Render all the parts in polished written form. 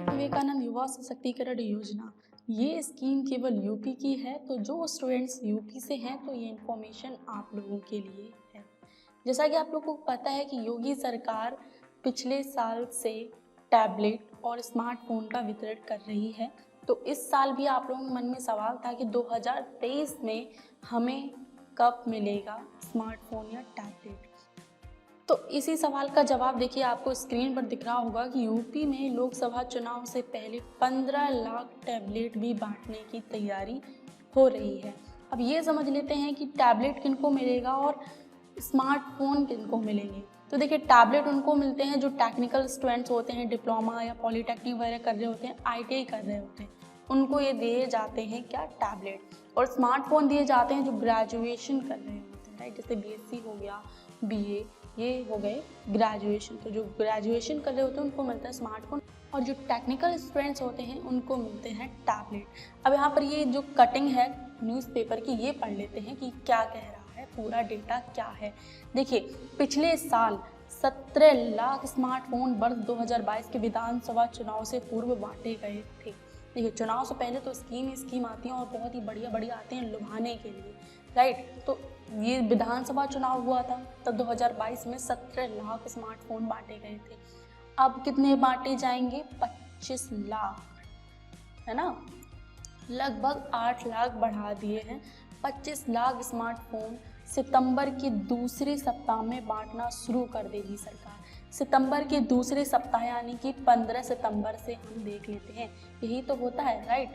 विवेकानंद युवा सशक्तिकरण योजना, ये स्कीम केवल यूपी की है। तो जो स्टूडेंट्स यूपी से हैं तो ये इन्फॉर्मेशन आप लोगों के लिए है। जैसा कि आप लोगों को पता है कि योगी सरकार पिछले साल से टैबलेट और स्मार्टफोन का वितरण कर रही है। तो इस साल भी आप लोगों के मन में सवाल था कि 2023 में हमें कब मिलेगा स्मार्टफोन या टैबलेट। तो इसी सवाल का जवाब देखिए, आपको स्क्रीन पर दिख रहा होगा कि यूपी में लोकसभा चुनाव से पहले 15 लाख टैबलेट भी बांटने की तैयारी हो रही है। अब ये समझ लेते हैं कि टैबलेट किनको मिलेगा और स्मार्टफोन किनको मिलेंगे। तो देखिए, टैबलेट उनको मिलते हैं जो टेक्निकल स्टूडेंट्स होते हैं, डिप्लोमा या पॉलीटेक्निक वगैरह कर रहे होते हैं, आईटीआई कर रहे होते हैं, उनको ये दिए जाते हैं क्या, टैबलेट। और स्मार्टफोन दिए जाते हैं जो ग्रेजुएशन कर रहे होते हैं, राइट। जैसे बीएससी हो गया, बीए, ये हो गए ग्रेजुएशन। तो जो ग्रेजुएशन कर रहे होते हैं उनको मिलता है स्मार्टफोन, और जो टेक्निकल स्टूडेंट्स होते हैं उनको मिलते हैं टैबलेट। अब यहाँ पर ये जो कटिंग है न्यूज़पेपर की, ये पढ़ लेते हैं कि क्या कह रहा है, पूरा डेटा क्या है। देखिए, पिछले साल 17 लाख स्मार्टफोन वर्ष 2022 के विधानसभा चुनाव से पूर्व बांटे गए थे। देखिए, चुनाव से पहले तो स्कीम आती हैं और बहुत ही बढ़िया बढ़िया आते हैं लुभाने के लिए, राइट। तो ये विधानसभा चुनाव हुआ था तब 2022 में 17 लाख स्मार्टफोन बांटे गए थे। अब कितने बांटे जाएंगे, 25 लाख, है ना। लगभग 8 लाख बढ़ा दिए हैं। 25 लाख स्मार्टफोन सितंबर के दूसरे सप्ताह में बांटना शुरू कर देगी सरकार। सितंबर के दूसरे सप्ताह यानी कि 15 सितंबर से हम देख लेते हैं, यही तो होता है, राइट।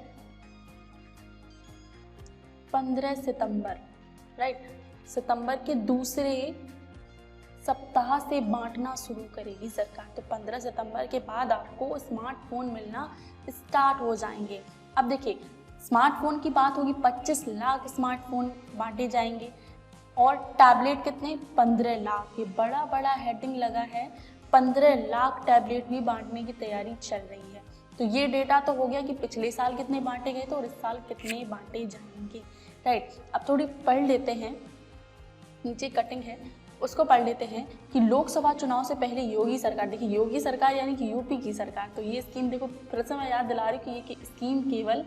15 सितंबर, राइट। सितंबर के दूसरे सप्ताह से बांटना शुरू करेगी सरकार। तो 15 सितंबर के बाद आपको स्मार्टफोन मिलना स्टार्ट हो जाएंगे। अब देखिए, स्मार्टफोन की बात होगी, 25 लाख स्मार्टफोन बांटे जाएंगे और टैबलेट कितने, 15 लाख। ये बड़ा बड़ा हेडिंग लगा है, 15 लाख टैबलेट भी बांटने की तैयारी चल रही है। तो ये डेटा तो हो गया कि पिछले साल कितने बांटे गए थे और इस साल कितने बांटे जाएंगे, राइट। अब थोड़ी पढ़ लेते हैं, नीचे कटिंग है उसको पढ़ लेते हैं कि लोकसभा चुनाव से पहले योगी सरकार, देखिए योगी सरकार यानी कि यूपी की सरकार। तो ये स्कीम देखो, फिर से मैं याद दिला रही हूँ कि ये स्कीम केवल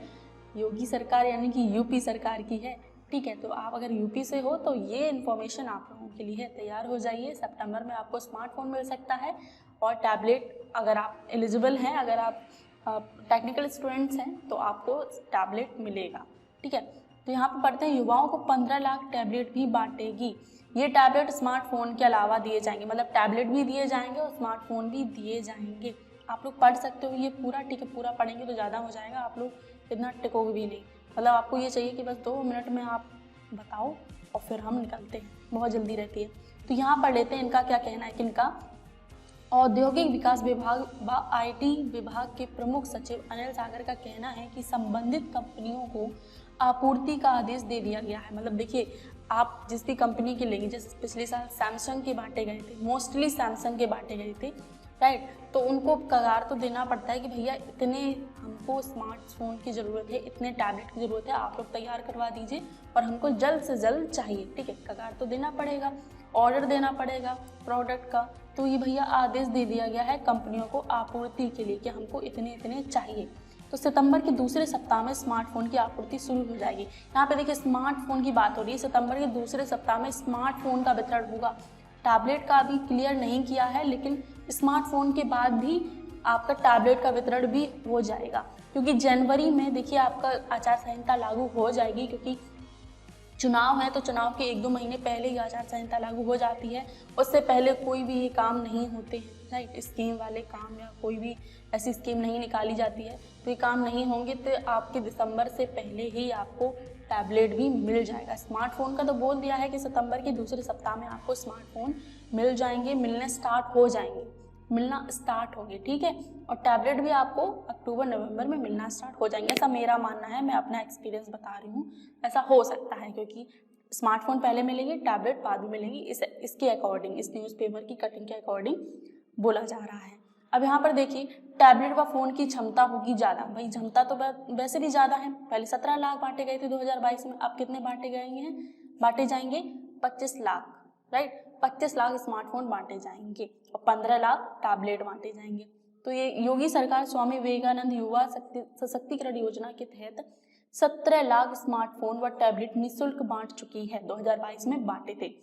योगी सरकार यानी कि यूपी सरकार की है, ठीक है। तो आप अगर यूपी से हो तो ये इन्फॉर्मेशन आप लोगों के लिए है, तैयार हो जाइए। सितंबर में आपको स्मार्टफोन मिल सकता है और टैबलेट, अगर आप एलिजिबल हैं, अगर आप टेक्निकल स्टूडेंट्स हैं तो आपको टैबलेट मिलेगा, ठीक है। तो यहाँ पर पढ़ते हैं, युवाओं को 15 लाख टैबलेट भी बांटेगी। ये टैबलेट स्मार्टफोन के अलावा दिए जाएंगे, मतलब टैबलेट भी दिए जाएंगे और स्मार्टफोन भी दिए जाएंगे। आप लोग पढ़ सकते हो ये पूरा, ठीक है। पूरा पढ़ेंगे तो ज़्यादा हो जाएगा, आप लोग इतना टिकोगे भी नहीं। मतलब आपको ये चाहिए कि बस 2 मिनट में आप बताओ और फिर हम निकलते हैं, बहुत जल्दी रहती है। तो यहाँ पढ़ लेते हैं इनका क्या कहना है, किनका। औद्योगिक विकास विभाग व आईटी विभाग के प्रमुख सचिव अनिल सागर का कहना है कि संबंधित कंपनियों को आपूर्ति का आदेश दे दिया गया है। मतलब देखिए, आप जिस भी कंपनी के लेंगे, जैसे पिछले साल सैमसंग के बांटे गए थे, मोस्टली सैमसंग के बांटे गए थे, राइट। तो उनको कगार तो देना पड़ता है कि भैया इतने हमको स्मार्टफोन की ज़रूरत है, इतने टैबलेट की ज़रूरत है, आप लोग तैयार करवा दीजिए और हमको जल्द से जल्द चाहिए, ठीक है। कगार तो देना पड़ेगा, ऑर्डर देना पड़ेगा प्रोडक्ट का। तो ये भैया आदेश दे दिया गया है कंपनियों को आपूर्ति के लिए कि हमको इतने इतने चाहिए। तो सितंबर के दूसरे सप्ताह में स्मार्टफोन की आपूर्ति शुरू हो जाएगी। यहाँ पे देखिए, स्मार्टफोन की बात हो रही है, सितंबर के दूसरे सप्ताह में स्मार्टफोन का वितरण होगा। टैबलेट का अभी क्लियर नहीं किया है, लेकिन स्मार्टफोन के बाद भी आपका टैबलेट का वितरण भी हो जाएगा, क्योंकि जनवरी में देखिए आपका आचार संहिता लागू हो जाएगी, क्योंकि चुनाव है तो चुनाव के 1-2 महीने पहले ही आचार संहिता लागू हो जाती है। उससे पहले कोई भी ये काम नहीं होते हैं, राइट। स्कीम वाले काम या कोई भी ऐसी स्कीम नहीं निकाली जाती है, तो ये काम नहीं होंगे। तो आपके दिसंबर से पहले ही आपको टैबलेट भी मिल जाएगा। स्मार्टफोन का तो बोल दिया है कि सितंबर के दूसरे सप्ताह में आपको स्मार्टफोन मिल जाएंगे, मिलने स्टार्ट हो जाएंगे, मिलना स्टार्ट होंगे, ठीक है। और टैबलेट भी आपको अक्टूबर नवंबर में मिलना स्टार्ट हो जाएंगे, ऐसा मेरा मानना है। मैं अपना एक्सपीरियंस बता रही हूँ, ऐसा हो सकता है, क्योंकि स्मार्टफोन पहले मिलेंगे, टैबलेट बाद में मिलेंगी। इसके अकॉर्डिंग, इस न्यूज़पेपर की कटिंग के अकॉर्डिंग बोला जा रहा है। अब यहाँ पर देखिए, टैबलेट व फ़ोन की क्षमता होगी ज़्यादा। भाई क्षमता तो वैसे भी ज़्यादा है, पहले 17 लाख बांटे गए थे 2022 में, अब कितने बांटे गए हैं, बांटे जाएंगे? 25 लाख, राइट, 25 लाख स्मार्टफोन बांटे जाएंगे और 15 लाख टैबलेट बांटे जाएंगे। तो ये योगी सरकार स्वामी विवेकानंद युवा सशक्तिकरण योजना के तहत 17 लाख स्मार्टफोन व टैबलेट निःशुल्क बांट चुकी है, 2022 में बांटे थे।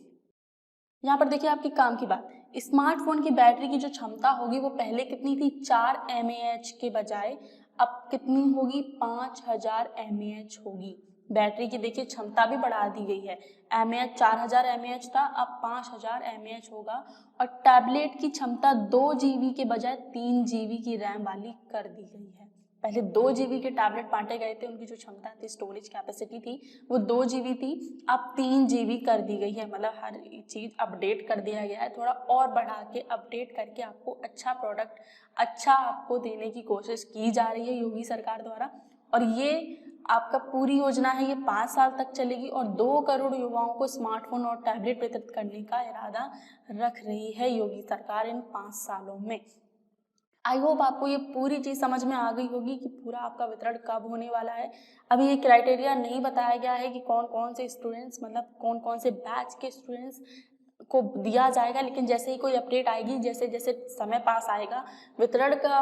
यहाँ पर देखिए आपकी काम की बात, स्मार्टफोन की बैटरी की जो क्षमता होगी वो पहले कितनी थी? 4 mAh के बजाय अब कितनी होगी? 5000 mAh होगी। बैटरी की देखिए क्षमता भी बढ़ा दी गई है, mAh 4000 mAh था, अब 5000 mAh होगा। और टैबलेट की क्षमता 2 GB के बजाय 3 GB की रैम वाली कर दी गई है। पहले 2 GB के टैबलेट बांटे गए थे, उनकी जो क्षमता थी, स्टोरेज कैपेसिटी थी, वो 2 GB थी, अब 3 GB कर दी गई है। मतलब हर चीज़ अपडेट कर दिया गया है, थोड़ा और बढ़ा के अपडेट करके आपको अच्छा प्रोडक्ट, अच्छा आपको देने की कोशिश की जा रही है योगी सरकार द्वारा। और ये आपका पूरी योजना है, ये 5 साल तक चलेगी और 2 करोड़ युवाओं को स्मार्टफोन और टैबलेट वितरित करने का इरादा रख रही है योगी सरकार इन 5 सालों में। आई होप आपको ये पूरी चीज़ समझ में आ गई होगी कि पूरा आपका वितरण कब होने वाला है। अभी ये क्राइटेरिया नहीं बताया गया है कि कौन कौन से स्टूडेंट्स, मतलब कौन कौन से बैच के स्टूडेंट्स को दिया जाएगा, लेकिन जैसे ही कोई अपडेट आएगी, जैसे जैसे समय पास आएगा, वितरण का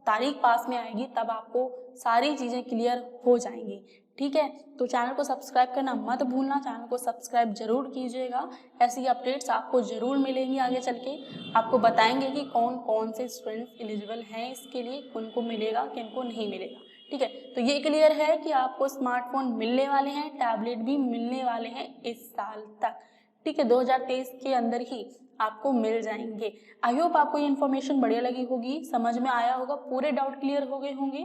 तारीख पास में आएगी, तब आपको सारी चीज़ें क्लियर हो जाएंगी। ठीक है, तो चैनल को सब्सक्राइब करना मत भूलना, चैनल को सब्सक्राइब जरूर कीजिएगा। ऐसी अपडेट्स आपको ज़रूर मिलेंगी आगे चल के। आपको बताएंगे कि कौन कौन से स्टूडेंट्स एलिजिबल हैं इसके लिए, किनको मिलेगा किनको नहीं मिलेगा। ठीक है, तो ये क्लियर है कि आपको स्मार्टफोन मिलने वाले हैं, टैबलेट भी मिलने वाले हैं इस साल तक। ठीक है, 2023 के अंदर ही आपको मिल जाएंगे। आई होप आपको ये इन्फॉर्मेशन बढ़िया लगी होगी, समझ में आया होगा, पूरे डाउट क्लियर हो गए होंगे।